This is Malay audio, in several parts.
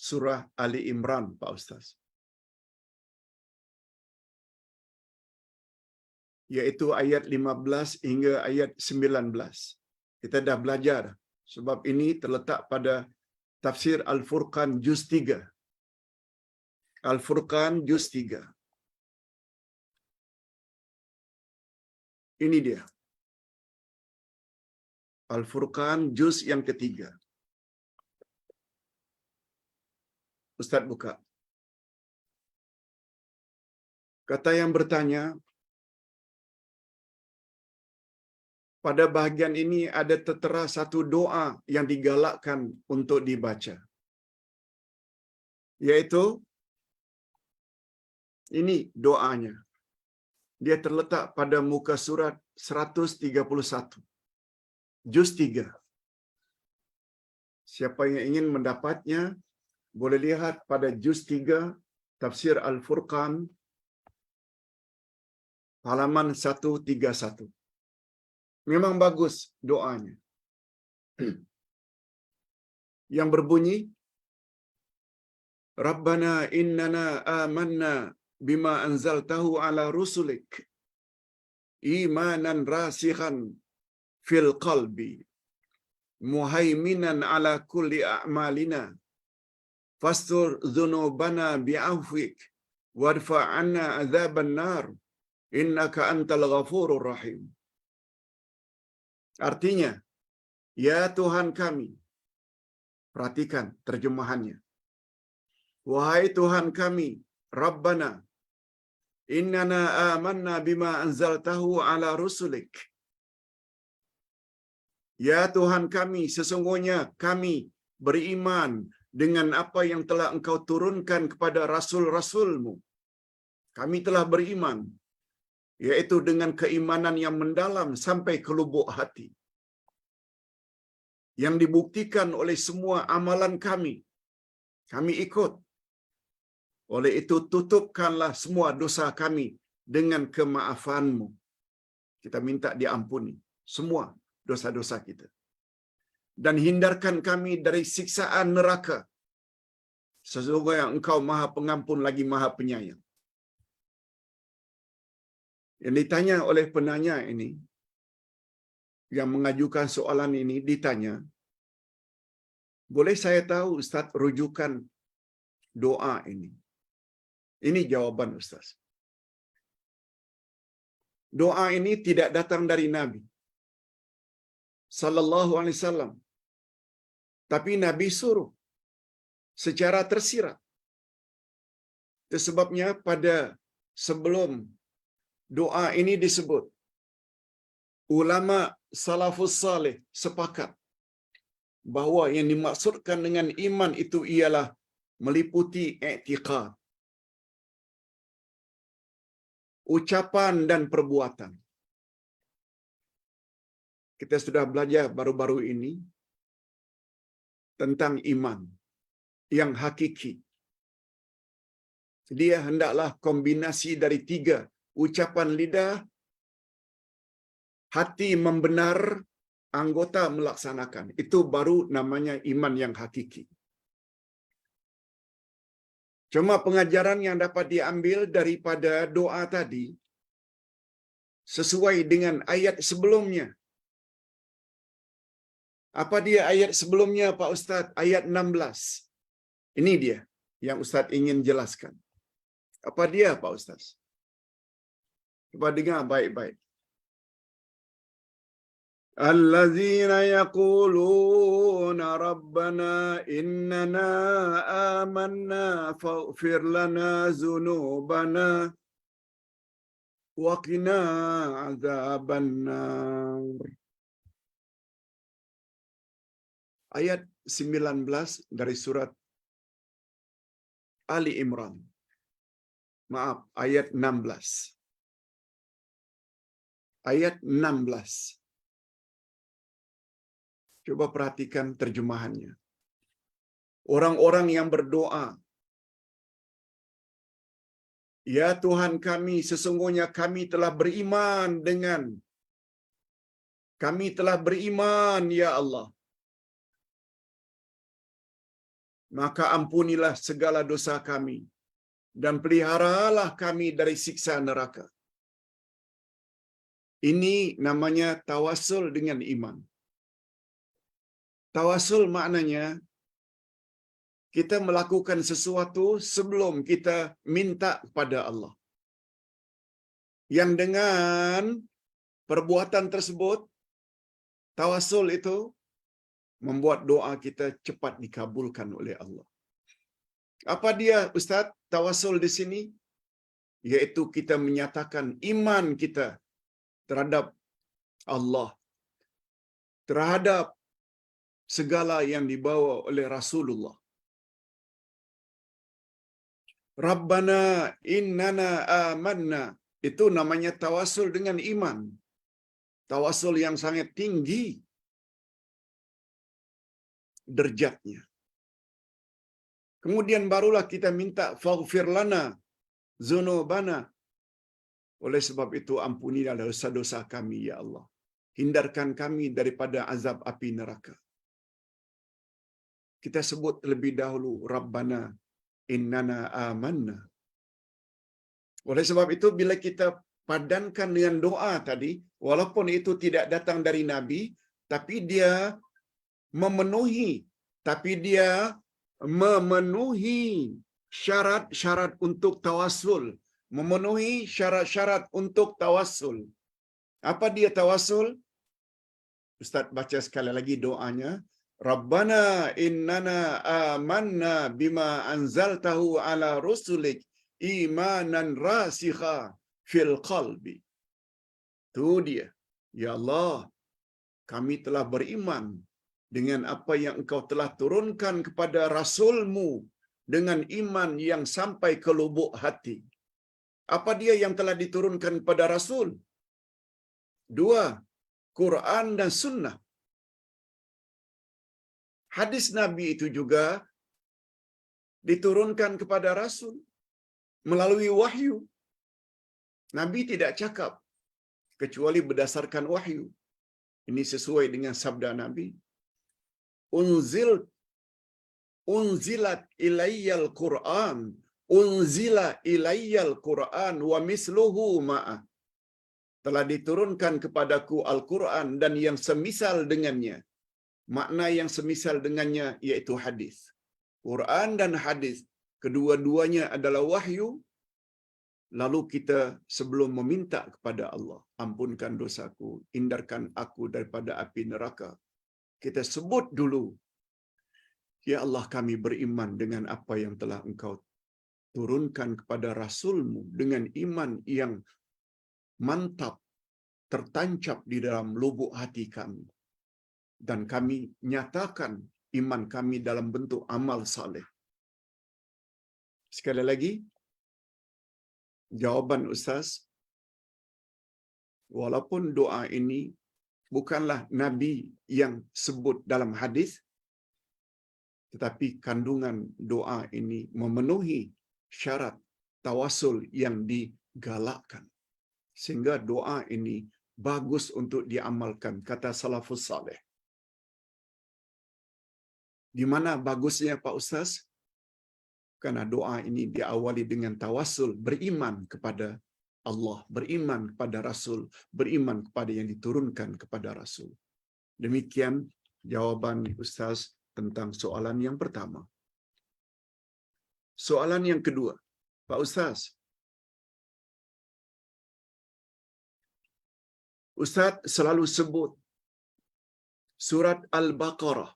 surah Ali Imran, Pak Ustaz. Yaitu ayat 15 hingga ayat 19. Kita dah belajar sebab ini terletak pada tafsir Al-Furqan juz 3. Al-Furqan juz 3. Ini dia. Al-Furqan juz yang ketiga. Ustaz buka. Kata yang bertanya, pada bahagian ini ada tertera satu doa yang digalakkan untuk dibaca. Yaitu, ini doanya. Dia terletak pada muka surat 131. Juz 3. Siapa yang ingin mendapatnya, boleh lihat pada Juz 3, Tafsir Al-Furqan, halaman 131. Memang bagus doanya. Yang berbunyi, Rabbana innana amanna bima anzaltahu ala rusulik, imanan rasikhan fil qalbi, muhaiminan ala kulli a'malina, fastur dhunubana bi'afwik, wadfa' anna adzaban nar, innaka antal ghafurur rahim. Artinya, ya Tuhan kami, perhatikan terjemahannya. Wahai Tuhan kami, Rabbana, innana amanna bima anzaltahu ala rusulik. Ya Tuhan kami, sesungguhnya kami beriman dengan apa yang telah Engkau turunkan kepada rasul-rasulmu. Kami telah beriman, yaitu dengan keimanan yang mendalam sampai ke lubuk hati, yang dibuktikan oleh semua amalan kami. Kami ikut. Oleh itu tutupkanlah semua dosa kami dengan kemaafan-Mu. Kita minta diampuni semua dosa-dosa kita. Dan hindarkan kami dari siksaan neraka. Sesungguhnya Engkau Maha Pengampun lagi Maha Penyayang. Yang ditanya oleh penanya ini, yang mengajukan soalan ini ditanya, boleh saya tahu Ustaz rujukan doa ini? Ini jawaban Ustaz. Doa ini tidak datang dari Nabi sallallahu alaihi wasallam, tapi Nabi suruh secara tersirat. Itu sebabnya pada sebelum doa ini disebut, ulama salafus salih sepakat bahawa yang dimaksudkan dengan iman itu ialah meliputi i'tiqad, ucapan dan perbuatan. Kita sudah belajar baru-baru ini tentang iman yang hakiki. Dia hendaklah kombinasi dari 3, ucapan lidah, hati membenar, anggota melaksanakan. Itu baru namanya iman yang hakiki. Cuma pengajaran yang dapat diambil daripada doa tadi sesuai dengan ayat sebelumnya. Apa dia ayat sebelumnya, Pak Ustaz? Ayat 16. Ini dia yang Ustaz ingin jelaskan. Apa dia, Pak Ustaz? Cuba dengar baik-baik. Allazina yaquluna rabbana innana amanna faghfir lana dzunubana wa qina adzabannar. Ayat 19 dari surat Ali Imran. Maaf, ayat 16. Ayat 16. Coba perhatikan terjemahannya. Orang-orang yang berdoa, ya Tuhan kami, sesungguhnya kami telah beriman dengan, kami telah beriman, ya Allah. maka ampunilah segala dosa kami dan peliharalah kami dari siksa neraka. Ini namanya tawasul dengan iman. Tawasul maknanya kita melakukan sesuatu sebelum kita minta kepada Allah. Yang dengan perbuatan tersebut, tawasul itu membuat doa kita cepat dikabulkan oleh Allah. Apa dia, Ustaz, tawasul di sini? Yaitu kita menyatakan iman kita terhadap Allah, terhadap segala yang dibawa oleh Rasulullah. Rabbana innana amanna. Itu namanya tawasul dengan iman. Tawasul yang sangat tinggi derjatnya. Kemudian barulah kita minta faghfir lana dzunubana. Oleh sebab itu ampunilah dosa-dosa kami ya Allah. Hindarkan kami daripada azab api neraka. Kita sebut lebih dahulu Rabbana innana amanna. Oleh sebab itu bila kita padankan dengan doa tadi, walaupun itu tidak datang dari Nabi, tapi dia memenuhi syarat-syarat untuk tawasul, memenuhi syarat-syarat untuk tawasul. Apa dia tawasul? Ustaz baca sekali lagi doanya. Rabbana innana amanna bima anzaltahu ala rusulik imanan rasikha fil qalbi. Itu dia. Ya Allah, kami telah beriman dengan apa yang engkau telah turunkan kepada Rasul-Mu dengan iman yang sampai ke lubuk hati. Apa dia yang telah diturunkan kepada Rasul? 2, Quran dan Sunnah. Hadis Nabi itu juga diturunkan kepada Rasul melalui wahyu. Nabi tidak cakap kecuali berdasarkan wahyu. Ini sesuai dengan sabda Nabi. Unzilat ilayyal Qur'an. Unzila ilayyal Qur'an wa misluhu ma'a. Telah diturunkan kepadaku Al-Quran dan yang semisal dengannya. Makna yang semisal dengannya iaitu hadis. Quran dan hadis, kedua-duanya adalah wahyu. Lalu kita sebelum meminta kepada Allah, ampunkan dosaku, hindarkan aku daripada api neraka, kita sebut dulu, ya Allah kami beriman dengan apa yang telah engkau turunkan kepada Rasul-Mu dengan iman yang mantap, tertancap di dalam lubuk hati kami. Dan kami nyatakan iman kami dalam bentuk amal saleh. Sekali lagi, jawaban Ustaz, walaupun doa ini bukanlah Nabi yang sebut dalam hadis, tetapi kandungan doa ini memenuhi syarat tawasul yang digalakkan. Sehingga doa ini bagus untuk diamalkan, kata salafus saleh. Di mana bagusnya Pak Ustaz? Karena doa ini diawali dengan tawasul, beriman kepada Allah, beriman kepada Rasul, beriman kepada yang diturunkan kepada Rasul. Demikian jawaban Ustaz tentang soalan yang pertama. Soalan yang kedua, Pak Ustaz. Ustaz selalu sebut surat Al-Baqarah.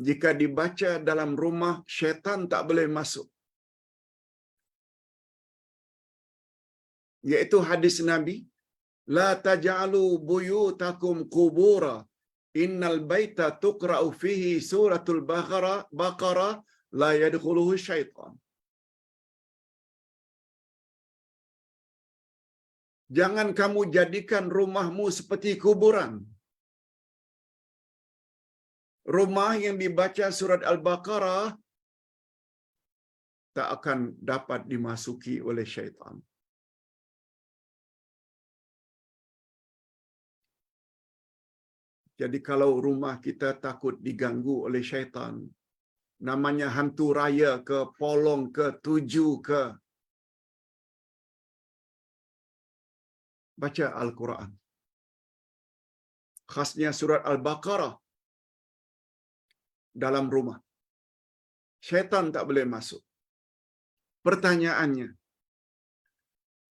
Jika dibaca dalam rumah, syaitan tak boleh masuk. Yaitu hadis Nabi, la taj'alu buyutakum qubura, innal baita tuqra'u fihi suratul Baqarah la yadkhuluhu syaitan. Jangan kamu jadikan rumahmu seperti kuburan. Rumah yang dibaca surat Al-Baqarah tak akan dapat dimasuki oleh syaitan. Jadi kalau rumah kita takut diganggu oleh syaitan, namanya hantu raya ke, polong ke, tuju ke, baca Al-Quran. Khasnya surat Al-Baqarah dalam rumah. Syaitan tak boleh masuk. Pertanyaannya,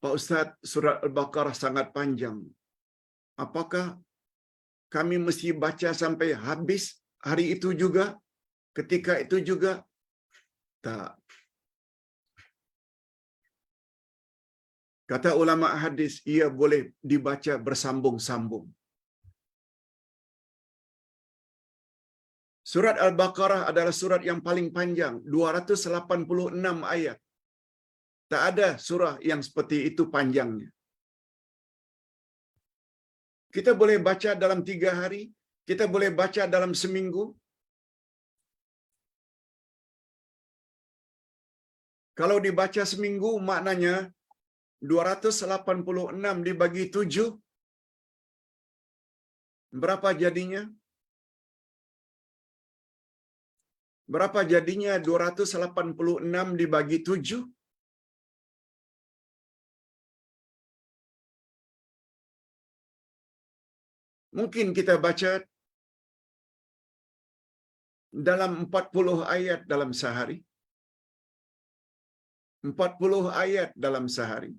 Pak Ustaz, surat Al-Baqarah sangat panjang. Apakah kami mesti baca sampai habis hari itu juga? Ketika itu juga? Tak. Kata ulama hadis, ia boleh dibaca bersambung-sambung. Surat Al-Baqarah adalah surat yang paling panjang, 286 ayat. Tak ada surah yang seperti itu panjangnya. Kita boleh baca dalam 3 hari, kita boleh baca dalam seminggu. Kalau dibaca seminggu, maknanya 286 dibagi 7, berapa jadinya? Berapa jadinya 286 dibagi 7? Mungkin kita baca dalam 40 ayat dalam sehari. 40 ayat dalam sehari.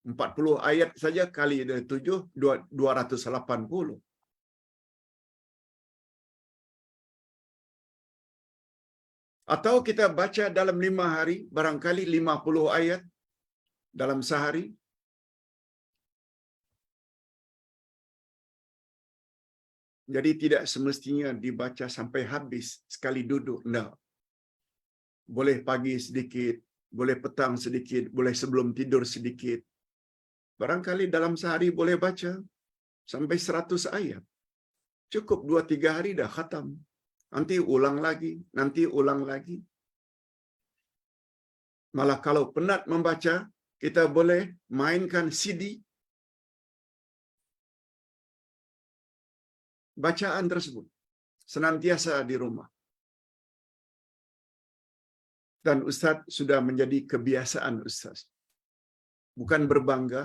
40 ayat saja kali dari 7, 280. Atau kita baca dalam 5 hari, barangkali 50 ayat dalam sehari. Jadi tidak semestinya dibaca sampai habis sekali duduk. Tidak. Boleh pagi sedikit, boleh petang sedikit, boleh sebelum tidur sedikit. Barangkali dalam sehari boleh baca sampai 100 ayat. Cukup 2-3 hari dah khatam. Nanti ulang lagi, nanti ulang lagi. Malah kalau penat membaca, kita boleh mainkan CD. Bacaan tersebut senantiasa di rumah. Dan Ustaz sudah menjadi kebiasaan Ustaz. Bukan berbangga,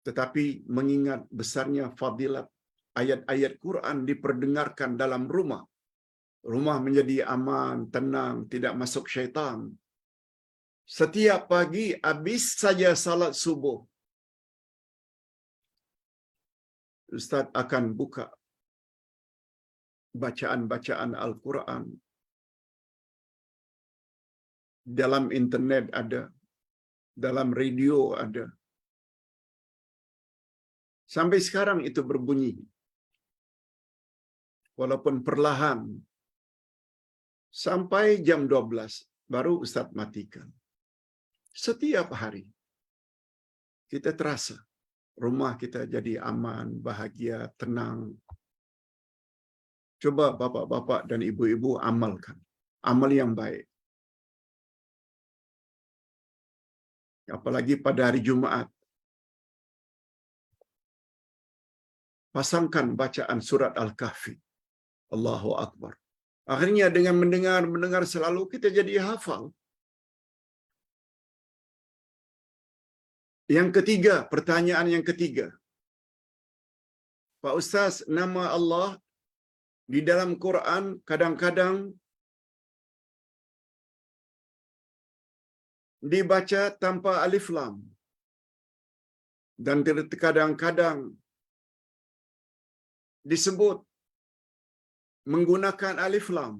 tetapi mengingat besarnya fadilat ayat-ayat Quran diperdengarkan dalam rumah. Rumah menjadi aman, tenang, tidak masuk syaitan. Setiap pagi habis saja salat subuh, Ustaz akan buka bacaan-bacaan Al-Quran. Dalam internet ada, dalam radio ada. Sampai sekarang itu berbunyi. Walaupun perlahan. Sampai jam 12 baru Ustaz matikan. Setiap hari kita terasa rumah kita jadi aman, bahagia, tenang. Coba bapak-bapak dan ibu-ibu amalkan. Amal yang baik. Apalagi pada hari Jumaat. Pasangkan bacaan surat Al-Kahfi. Allahu Akbar. Akhirnya dengan mendengar selalu kita jadi hafal. Yang ketiga, pertanyaan yang ketiga. Pak Ustaz, nama Allah di dalam Quran kadang-kadang dibaca tanpa alif lam. Dan kadang-kadang disebut menggunakan alif lam.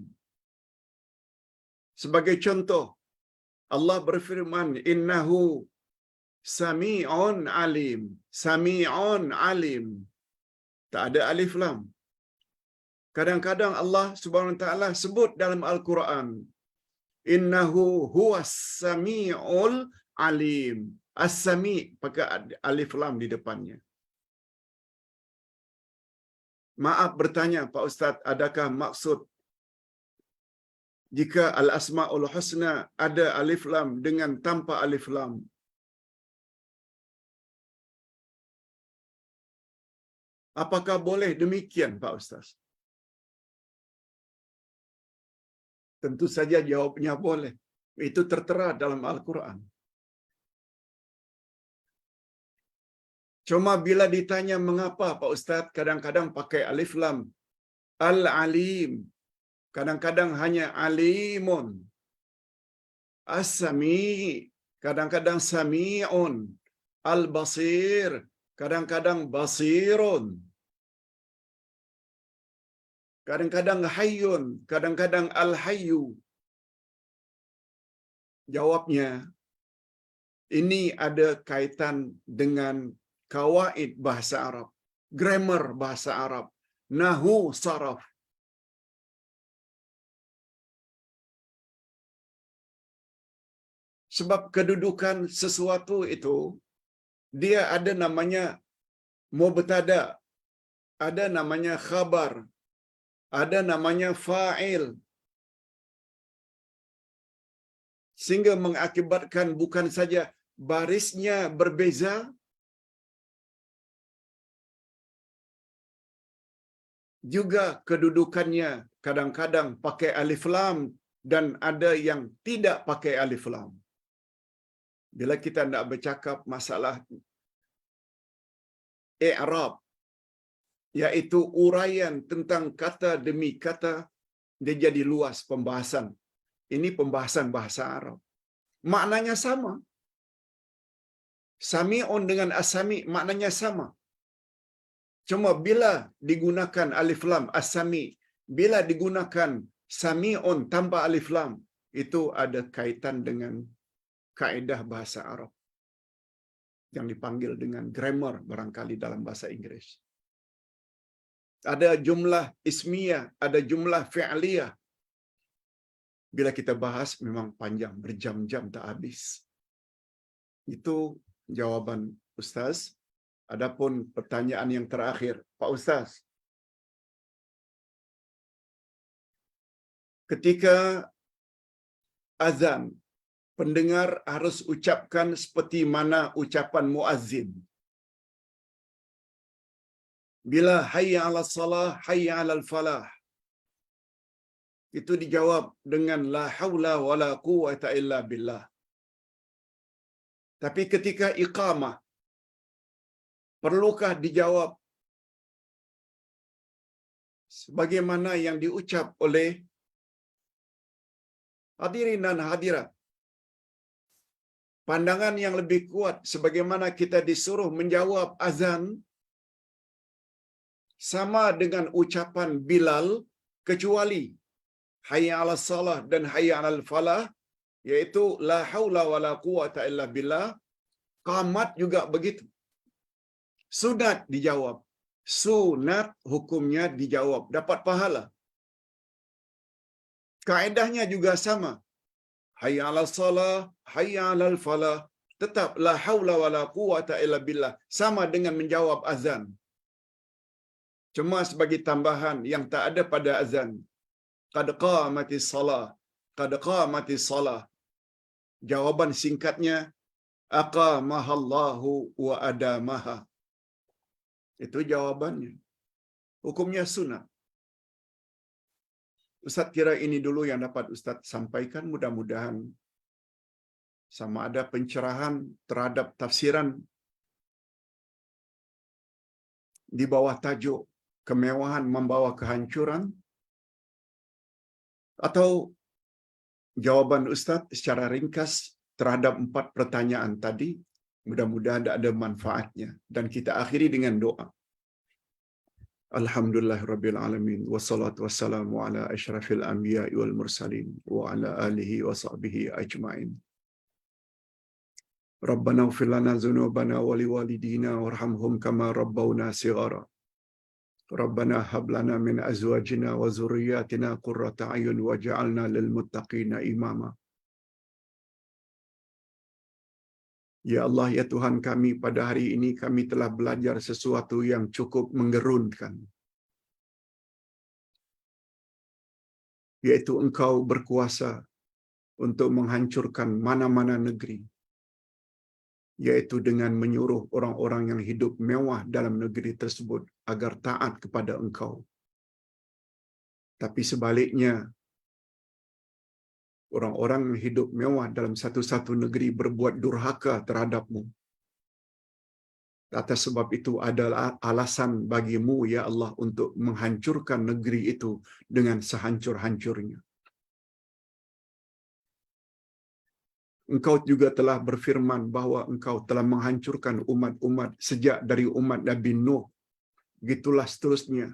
Sebagai contoh, Allah berfirman, innahu sami'un alim. Sami'un alim. Tak ada alif lam. Kadang-kadang Allah Subhanahu wa taala sebut dalam Al-Quran, innahu huwas sami'ul alim. As-sami' pakai alif lam di depannya. Maaf bertanya Pak Ustaz, adakah maksud jika Al-Asma'ul Husna ada alif lam dengan tanpa alif lam? Apakah boleh demikian Pak Ustaz? Tentu saja jawabnya boleh. Itu tertera dalam Al-Quran. Cuma bila ditanya mengapa Pak Ustaz kadang-kadang pakai alif lam. Al-Alim. Kadang-kadang hanya alimun. As-Sami. Kadang-kadang Sami'un. Al-Basir. Kadang-kadang Basirun. Kadang-kadang Hayyun. Kadang-kadang Al-Hayyu. Jawabnya, ini ada kaitan dengan kawaid bahasa Arab, grammar bahasa Arab, nahu saraf. Sebab kedudukan sesuatu itu, dia ada namanya mubtada, ada namanya khabar, ada namanya fa'il. Sehingga mengakibatkan bukan saja barisnya berbeza, juga kedudukannya kadang-kadang pakai alif lam dan ada yang tidak pakai alif lam. Bila kita nak bercakap masalah i'rab, iaitu uraian tentang kata demi kata, dia jadi luas pembahasan. Ini pembahasan bahasa Arab. Maknanya sama. Sami'un dengan as-sami maknanya sama. Cuma bila digunakan alif lam as-sami, bila digunakan sami'un tanpa alif lam, itu ada kaitan dengan kaedah bahasa Arab yang dipanggil dengan grammar barangkali dalam bahasa Inggeris. Ada jumlah ismiyah, ada jumlah fi'liyah. Bila kita bahas memang panjang, berjam-jam tak habis. Itu jawaban Ustaz. Adapun pertanyaan yang terakhir, Pak Ustaz. Ketika azan, pendengar harus ucapkan seperti mana ucapan muazzin. Bila hayya 'alas salah, hayya 'alal falah. Itu dijawab dengan la haula wala quwwata illa billah. Tapi ketika iqamah, perlukah dijawab sebagaimana yang diucap oleh hadirin dan hadirat? Pandangan yang lebih kuat sebagaimana kita disuruh menjawab azan sama dengan ucapan Bilal, kecuali hayya 'alas salah dan hayya 'alal falah, yaitu la haula wala quwwata illa billah. Qamat juga begitu. Sunat dijawab. Sunat hukumnya dijawab, dapat pahala. Kaedahnya juga sama. Hayya 'alas salah, hayya 'alal falah, tetap la haula wala quwwata illa billah, sama dengan menjawab azan. Cuma sebagai tambahan yang tak ada pada azan. Qad qamatis salah, qad qamatis salah. Jawaban singkatnya aqamahallahu wa adamaha. Itu jawabannya. Hukumnya sunat. Ustaz kira ini dulu yang dapat Ustaz sampaikan. Mudah-mudahan sama ada pencerahan terhadap tafsiran di bawah tajuk kemewahan membawa kehancuran, atau jawaban Ustaz secara ringkas terhadap 4 pertanyaan tadi. Mudah-mudahan ada manfaatnya. Dan kita akhiri dengan doa. Alhamdulillahirabbil alamin wassalatu wassalamu ala asyrafil anbiya'i wal mursalin wa ala alihi wa sahbihi ajmain. Rabbana ighfir lana dzunubana wa liwalidina warhamhum kama rabbawna shighara. Rabbana hab lana min azwajina wa dzurriyyatina qurrata a'yun waj'alna lil muttaqina imama. Ya Allah, ya Tuhan kami, pada hari ini kami telah belajar sesuatu yang cukup menggerunkan. Yaitu Engkau berkuasa untuk menghancurkan mana-mana negeri. Yaitu dengan menyuruh orang-orang yang hidup mewah dalam negeri tersebut agar taat kepada Engkau. Tapi sebaliknya, Orang-orang yang hidup mewah dalam satu-satu negeri berbuat durhaka terhadapmu. Atas sebab itu adalah alasan bagimu, ya Allah, untuk menghancurkan negeri itu dengan sehancur-hancurnya. Engkau juga telah berfirman bahwa engkau telah menghancurkan umat-umat sejak dari umat Nabi Nuh. Gitulah seterusnya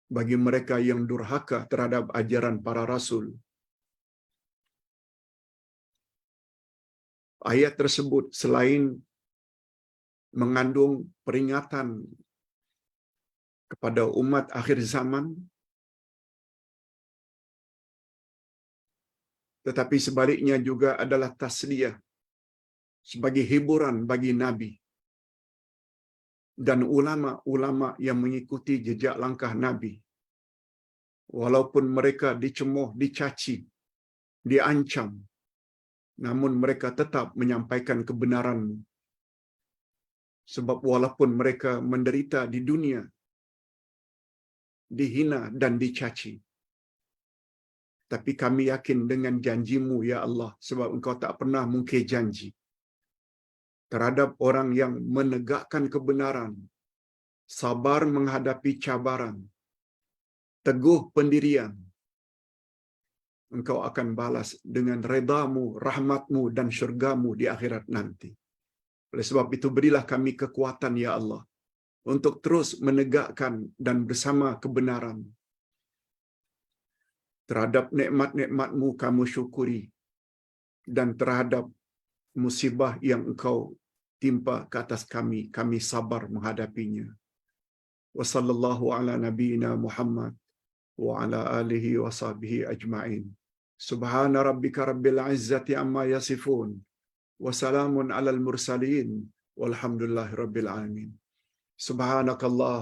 bagi mereka yang durhaka terhadap ajaran para rasul. Ayat tersebut selain mengandung peringatan kepada umat akhir zaman, tetapi sebaliknya juga adalah tasliyah, sebagai hiburan bagi Nabi dan ulama-ulama yang mengikuti jejak langkah Nabi. Walaupun mereka dicemoh, dicaci, diancam, namun mereka tetap menyampaikan kebenaran-Mu. Sebab walaupun mereka menderita di dunia, dihina dan dicaci, tapi kami yakin dengan janji-Mu, ya Allah, sebab Engkau tak pernah mungkir janji terhadap orang yang menegakkan kebenaran, sabar menghadapi cabaran, teguh pendirian. Engkau akan balas dengan redha-Mu, rahmat-Mu dan syurga-Mu di akhirat nanti. Oleh sebab itu berilah kami kekuatan, ya Allah, untuk terus menegakkan dan bersama kebenaran. Terhadap nikmat-nikmat-Mu kami syukuri, dan terhadap musibah yang Engkau timpa ke atas kami, kami sabar menghadapinya. Wa sallallahu ala nabiyyina Muhammad wa ala alihi wa sahbihi ajma'in. Subhana rabbika rabbil izzati amma yasifun. Wa salamun alal mursalin. Walhamdulillahi rabbil alamin. Subhanakallah.